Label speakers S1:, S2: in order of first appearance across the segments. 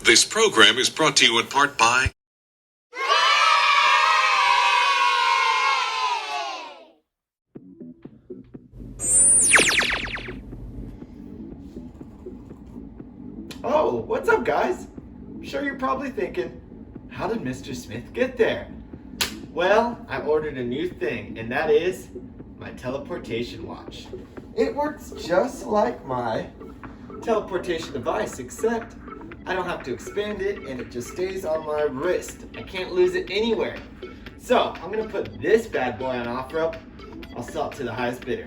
S1: This program is brought to you in part by...
S2: Oh, what's up, guys? I'm sure you're probably thinking, how did Mr. Smith get there? Well, I ordered a new thing, and that is my teleportation watch. It works just like my teleportation device, except I don't have to expand it, and it just stays on my wrist. I can't lose it anywhere. So, I'm gonna put this bad boy on OfferUp. I'll sell it to the highest bidder.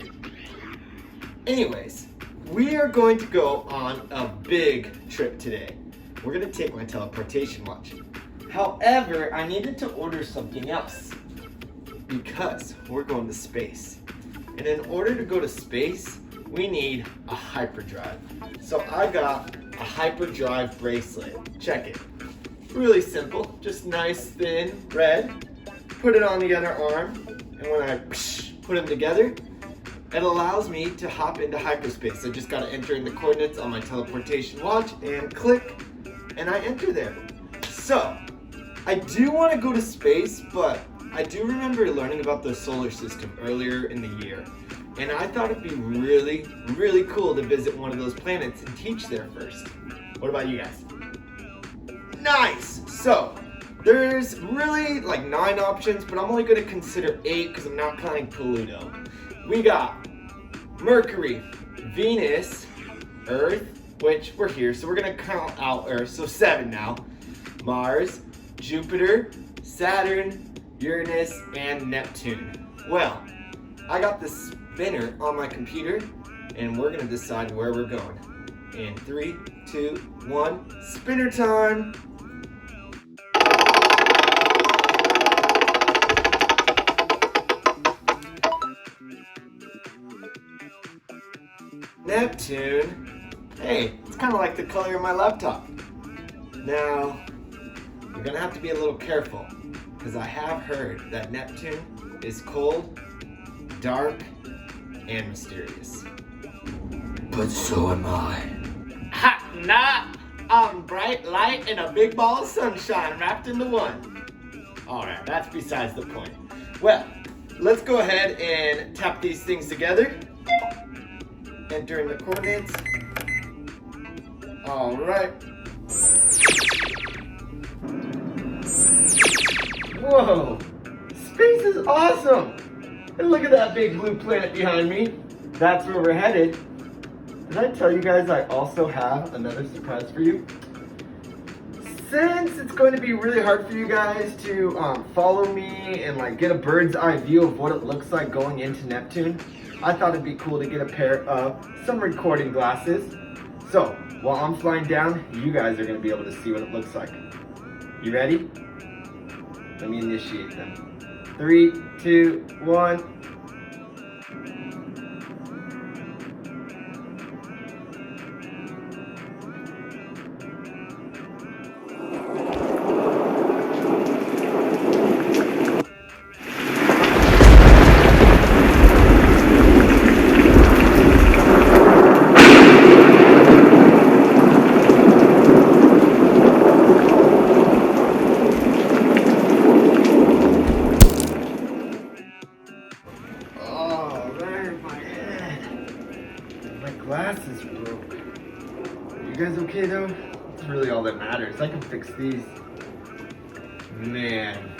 S2: Anyways, we are going to go on a big trip today. We're gonna take my teleportation watch. However, I needed to order something else because we're going to space. And in order to go to space, we need a hyperdrive. So I got a hyperdrive bracelet. Check it. Really simple, just nice, thin, red. Put it on the other arm, and when I put them together, it allows me to hop into hyperspace. I just gotta enter in the coordinates on my teleportation watch and click, and I enter there. So, I do wanna go to space, but I do remember learning about the solar system earlier in the year. And I thought it'd be really, really cool to visit one of those planets and teach there first. What about you guys? Nice! So, there's really like 9 options, but I'm only gonna consider 8 because I'm not counting Pluto. We got Mercury, Venus, Earth, which we're here, so we're gonna count out Earth, so 7 now. Mars, Jupiter, Saturn, Uranus, and Neptune. Well, I got this spinner on my computer, and we're gonna decide where we're going. In 3, 2, 1, spinner time! Neptune. Hey, it's kind of like the color of my laptop. Now, you're gonna have to be a little careful, because I have heard that Neptune is cold, dark, and mysterious. But so am I. Ha! Nah! I'm bright light and a big ball of sunshine wrapped into one. Alright, that's besides the point. Well, let's go ahead and tap these things together. Enter in the coordinates. Alright. Whoa! Space is awesome! And look at that big blue planet behind me. That's where we're headed. Did I tell you guys I also have another surprise for you? Since it's going to be really hard for you guys to follow me and like get a bird's eye view of what it looks like going into Neptune, I thought it'd be cool to get a pair of some recording glasses. So, while I'm flying down, you guys are going to be able to see what it looks like. You ready? Let me initiate them. 3, 2, 1. Glasses broke. You guys okay though? That's really all that matters. I can fix these. Man,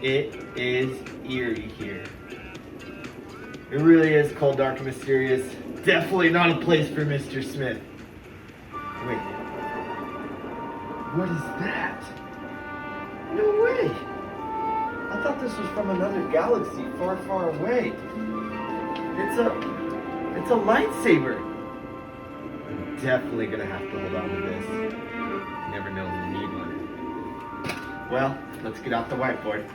S2: it is eerie here. It really is cold, dark, and mysterious. Definitely not a place for Mr. Smith. Wait. What is that? No way! I thought this was from another galaxy far, far away. It's a lightsaber. I'm definitely gonna have to hold on to this. You never know when you need one. Well, let's get out the whiteboard.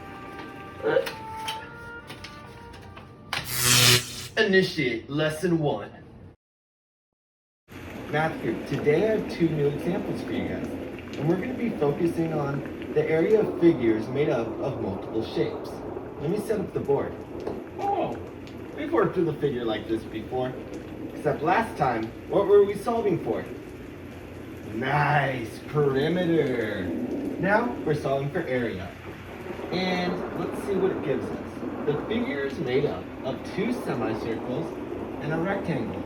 S2: Initiate lesson 1. Math group. Today I have 2 new examples for you guys. And we're gonna be focusing on the area of figures made up of multiple shapes. Let me set up the board. Oh! We've worked with a figure like this before, except last time, what were we solving for? Nice, perimeter. Now we're solving for area. And let's see what it gives us. The figure is made up of two semicircles and a rectangle.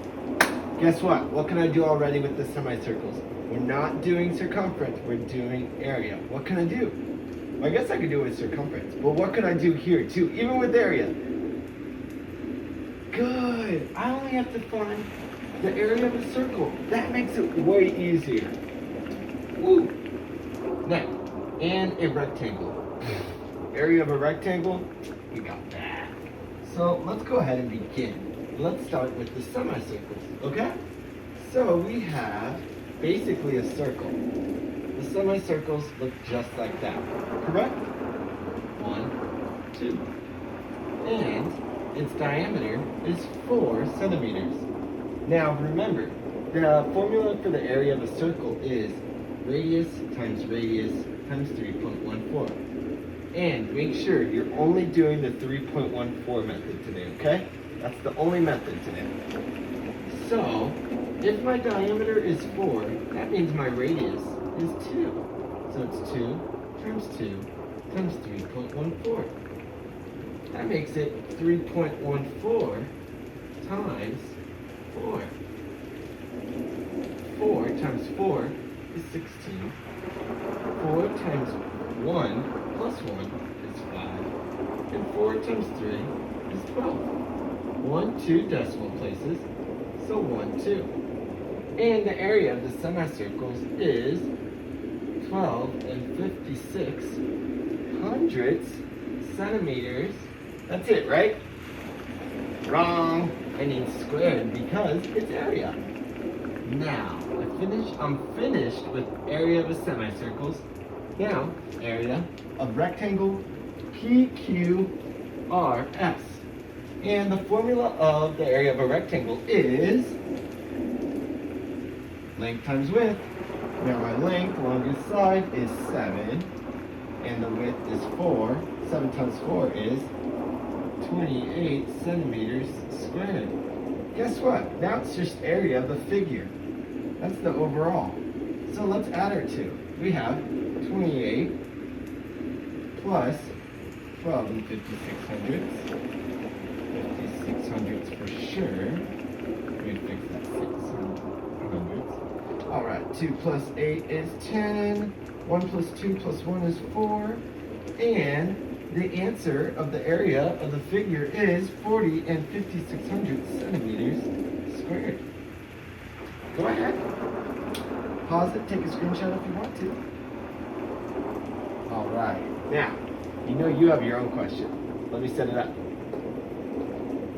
S2: Guess what? What can I do already with the semicircles? We're not doing circumference, we're doing area. What can I do? I guess I could do it with circumference, but what can I do here too, even with area? Good, I only have to find the area of a circle. That makes it way easier. Woo! Now, and a rectangle. Area of a rectangle, we got that. So let's go ahead and begin. Let's start with the semicircles, okay? So we have basically a circle. The semicircles look just like that, correct? 1, 2. And its diameter is 4 centimeters. Now remember, the formula for the area of a circle is radius times 3.14. And make sure you're only doing the 3.14 method today, okay? That's the only method today. So, if my diameter is 4, that means my radius is 2. So it's 2 times 3.14. That makes it 3.14 times 4. 4 times 4 is 16. 4 times 1 plus 1 is 5. And 4 times 3 is 12. 2 decimal places, so 1, 2. And the area of the semicircles is 12 56 hundredths centimeters. That's it, right? Wrong. I need squared because it's area. Now, I'm finished with area of the semicircles. Now, area of rectangle PQRS. And the formula of the area of a rectangle is length times width. Now my length along this side is 7, and the width is 4. 7 times 4 is 28 centimeters squared. Guess what? Now it's just area of the figure. That's the overall. So let's add our two. We have 28 plus 12 and 56 hundredths. 56 hundredths for sure. We fix that 6 hundredths. Alright, 2 plus 8 is 10. 1 plus 2 plus 1 is 4. And the answer of the area of the figure is 40 and 56 hundredths centimeters squared. Go ahead. Pause it, take a screenshot if you want to. Alright, now, you know you have your own question. Let me set it up.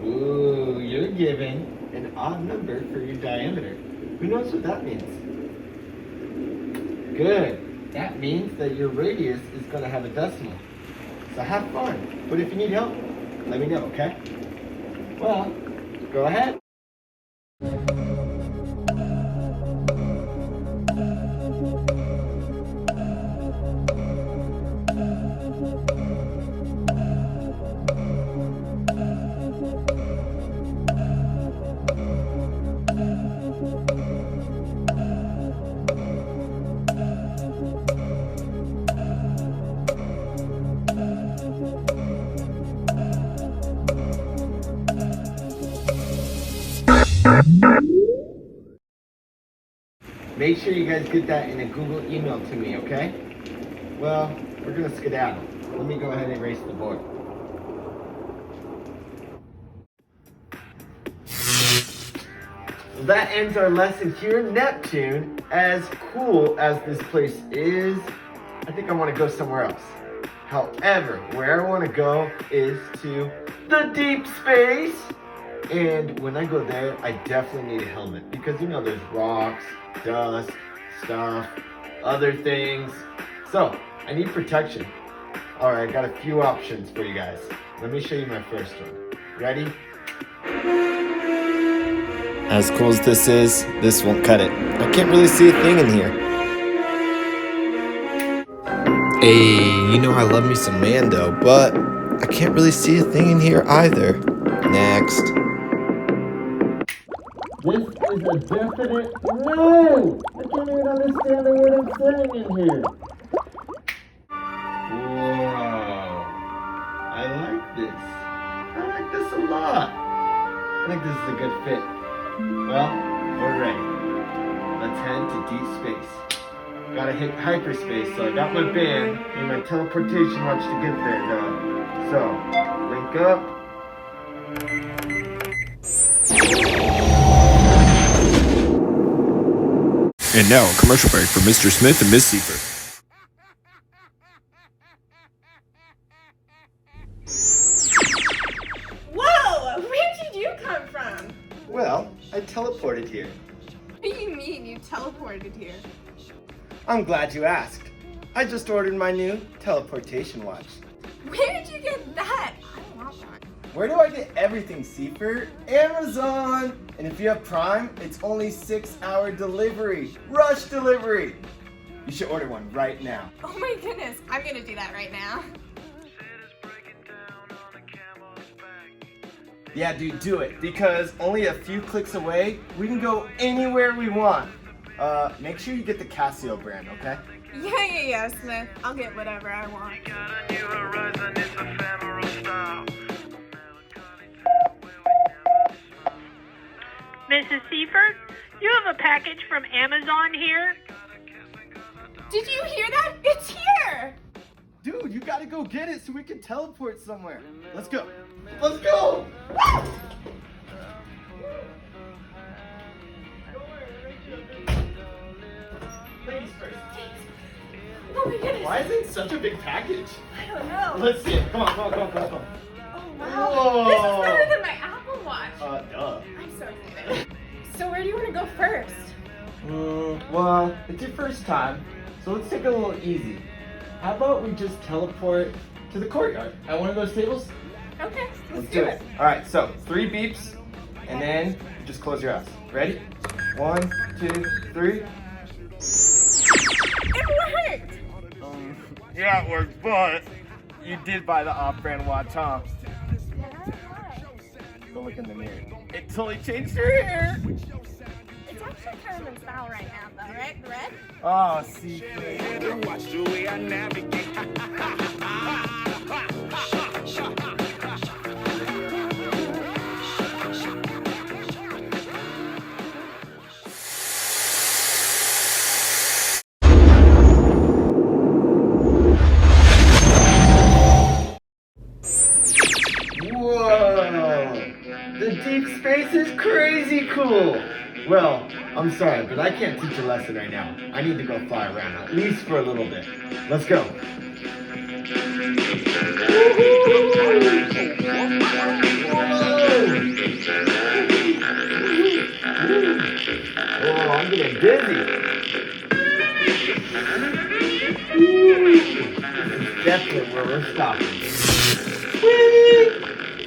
S2: Ooh, you're given an odd number for your diameter. Who knows what that means? Good. That means that your radius is going to have a decimal. So have fun. But if you need help, let me know, okay? Well, go ahead. Make sure you guys get that in a Google email to me, okay? Well, we're gonna skedaddle. Let me go ahead and erase the board. Well, that ends our lesson here in Neptune. As cool as this place is, I think I want to go somewhere else. However, where I want to go is to the deep space. And when I go there, I definitely need a helmet because you know there's rocks, dust, stuff, other things. So I need protection. All right, I got a few options for you guys. Let me show you my first one. Ready?
S3: As cool as this is, this won't cut it. I can't really see a thing in here. Hey, you know I love me some Mando, but I can't really see a thing in here either. Next.
S2: This is a definite no! can't even understand a word I'm saying in here. Whoa. I like this. I like this a lot. I think this is a good fit. Well, we're ready. Let's head to deep space. Gotta hit hyperspace, so I got my band and my teleportation watch to get there, though. So, link up.
S4: And now a commercial break for Mr. Smith and Miss Seifert.
S5: Whoa! Where did you come from?
S2: Well, I teleported here.
S5: What do you mean you teleported here?
S2: I'm glad you asked. I just ordered my new teleportation watch.
S5: Where did you get that? I want one.
S2: Where do I get everything, Seifert? Amazon! And if you have Prime, it's only 6-hour delivery. Rush delivery! You should order one right now.
S5: Oh my goodness, I'm gonna do that right now.
S2: Yeah, dude, do it. Because only a few clicks away, we can go anywhere we want. Make sure you get the Casio brand, okay?
S5: Yeah, Smith. I'll get whatever I want.
S6: Mrs. Seifert, you have a package from Amazon here.
S5: Did you hear that? It's here!
S2: Dude, you gotta go get it so we can teleport somewhere. Let's go. Let's go! Ladies first.
S5: Oh my goodness.
S2: Why is it such a big package?
S5: I don't know.
S2: Let's see it. Come on.
S5: Oh wow.
S2: Whoa.
S5: This is better than my Apple Watch.
S2: Duh.
S5: I'm so excited. So where do you want to go first?
S2: Well, it's your first time, so let's take it a little easy. How about we just teleport to the courtyard at one of those tables?
S5: Okay,
S2: Let's do it. All right, so 3 beeps, and then just close your eyes. Ready? 1, 2, 3.
S5: It worked!
S2: Yeah, it worked, but you did buy the off-brand watch, huh? Go look in the mirror. It totally changed your hair.
S5: It's actually kind of in style right now, though, right? Red?
S2: Oh, see.
S7: Watch the way I navigate.
S2: Whoa! The deep space is crazy cool! Well, I'm sorry, but I can't teach a lesson right now. I need to go fly around, at least for a little bit. Let's go. Whoa, I'm getting dizzy. Definitely where we're stopping.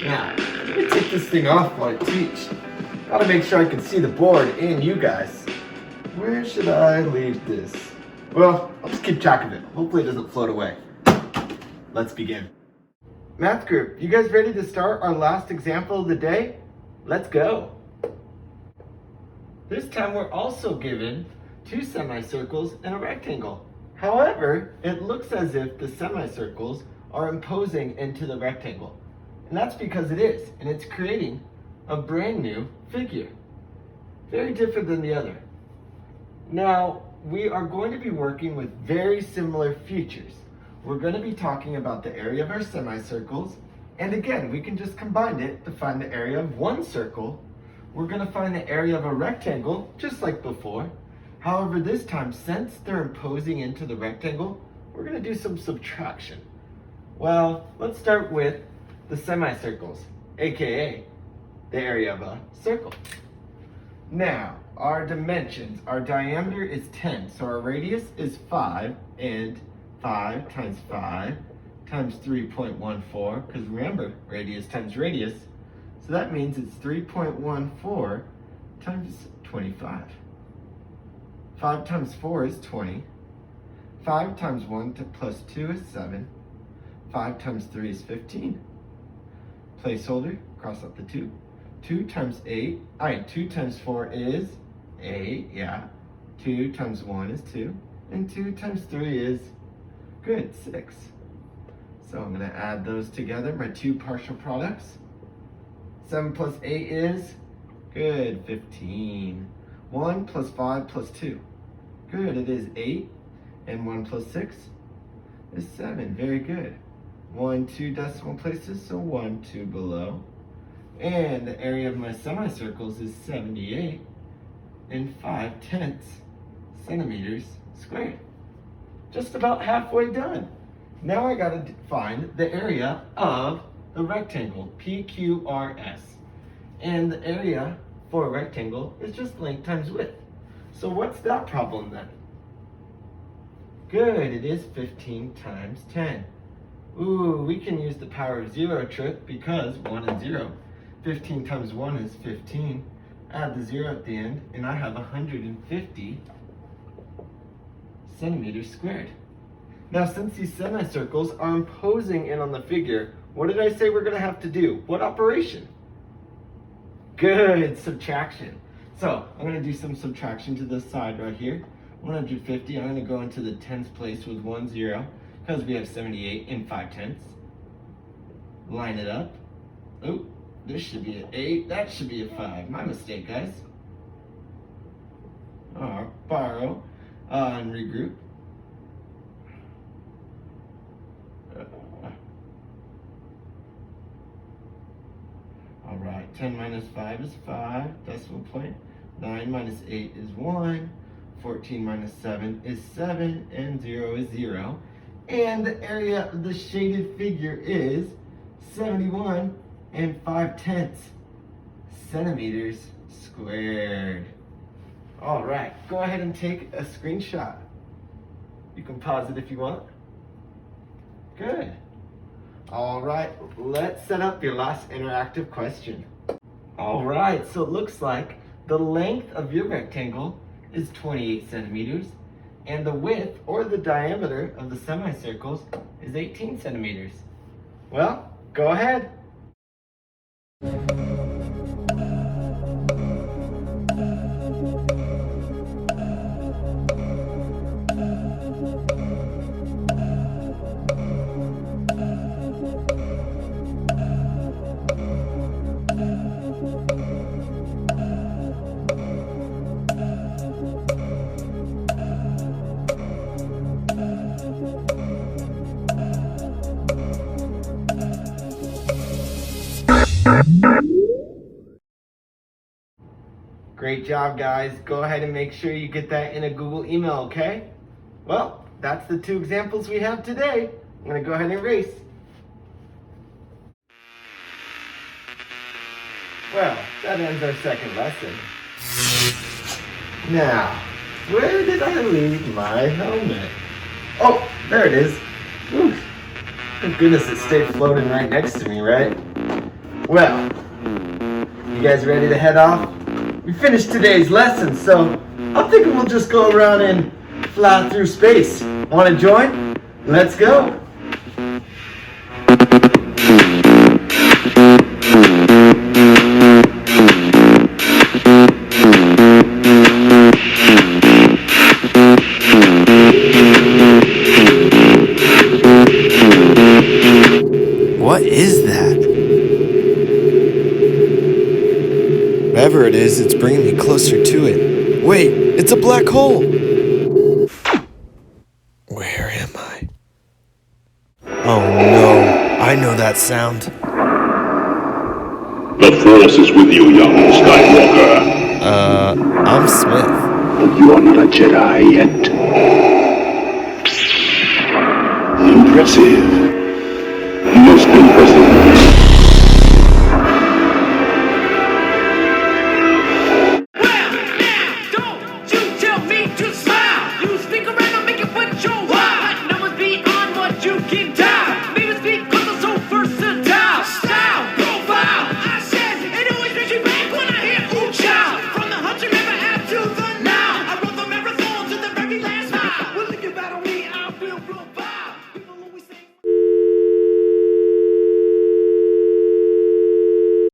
S2: Now, let me take this thing off while I teach. Gotta make sure I can see the board and you guys. Where should I leave this? Well, I'll just keep track of it. Hopefully it doesn't float away. Let's begin. Math group, you guys ready to start our last example of the day? Let's go. This time we're also given 2 semicircles and a rectangle. However, it looks as if the semicircles are imposing into the rectangle. And that's because it is, and it's creating a brand new figure. Very different than the other. Now, we are going to be working with very similar features. We're going to be talking about the area of our semicircles, and again, we can just combine it to find the area of one circle. We're going to find the area of a rectangle, just like before. However, this time, since they're imposing into the rectangle, we're going to do some subtraction. Well, let's start with the semicircles, aka the area of a circle. Now, our dimensions, our diameter is 10, so our radius is 5, and 5 times 5 times 3.14, because remember, radius times radius, so that means it's 3.14 times 25. 5 times 4 is 20. 5 times 1 plus 2 is 7. 5 times 3 is 15. Placeholder, cross out the 2. 2 times 4 is 8, yeah. 2 times 1 is 2. And 2 times 3 is, good, 6. So I'm going to add those together, my two partial products. 7 plus 8 is, good, 15. 1 plus 5 plus 2. Good, it is 8. And 1 plus 6 is 7. Very good. 1, 2 decimal places, so 1, 2 below. And the area of my semicircles is 78 and 5/10 centimeters squared. Just about halfway done. Now I gotta find the area of the rectangle, PQRS. And the area for a rectangle is just length times width. So what's that problem then? Good, it is 15 times 10. Ooh, we can use the power of 0 trick because 1 and 0. 15 times 1 is 15. Add the 0 at the end, and I have 150 centimeters squared. Now, since these semicircles are imposing in on the figure, what did I say we're going to have to do? What operation? Good, subtraction. So, I'm going to do some subtraction to this side right here. 150, I'm going to go into the tens place with 1 0, because we have 78 and 5/10. Line it up. Oh, this should be an 8, that should be a 5. My mistake, guys. Borrow, and regroup. Alright, 10 minus 5 is 5, decimal point. 9 minus 8 is 1. 14 minus 7 is 7, and 0 is 0. And the area of the shaded figure is 71 and 5/10 centimeters squared. Alright, go ahead and take a screenshot. You can pause it if you want. Good. Alright, let's set up your last interactive question. Alright, so it looks like the length of your rectangle is 28 centimeters, and the width or the diameter of the semicircles is 18 centimeters. Well, go ahead. Great job, guys. Go ahead and make sure you get that in a Google email, okay? Well, that's the two examples we have today. I'm going to go ahead and erase. Well, that ends our second lesson. Now, where did I leave my helmet? Oh, there it is. Whew. Thank goodness it stayed floating right next to me, right? Well, you guys ready to head off? We finished today's lesson, so I'm thinking we'll just go around and fly through space. Want to join? Let's go.
S3: What is that? Whatever it is, it's bringing me closer to it. Wait, it's a black hole! Where am I? Oh no, I know that sound.
S8: The Force is with you, young Skywalker.
S3: I'm Smith.
S8: But you are not a Jedi yet. Impressive.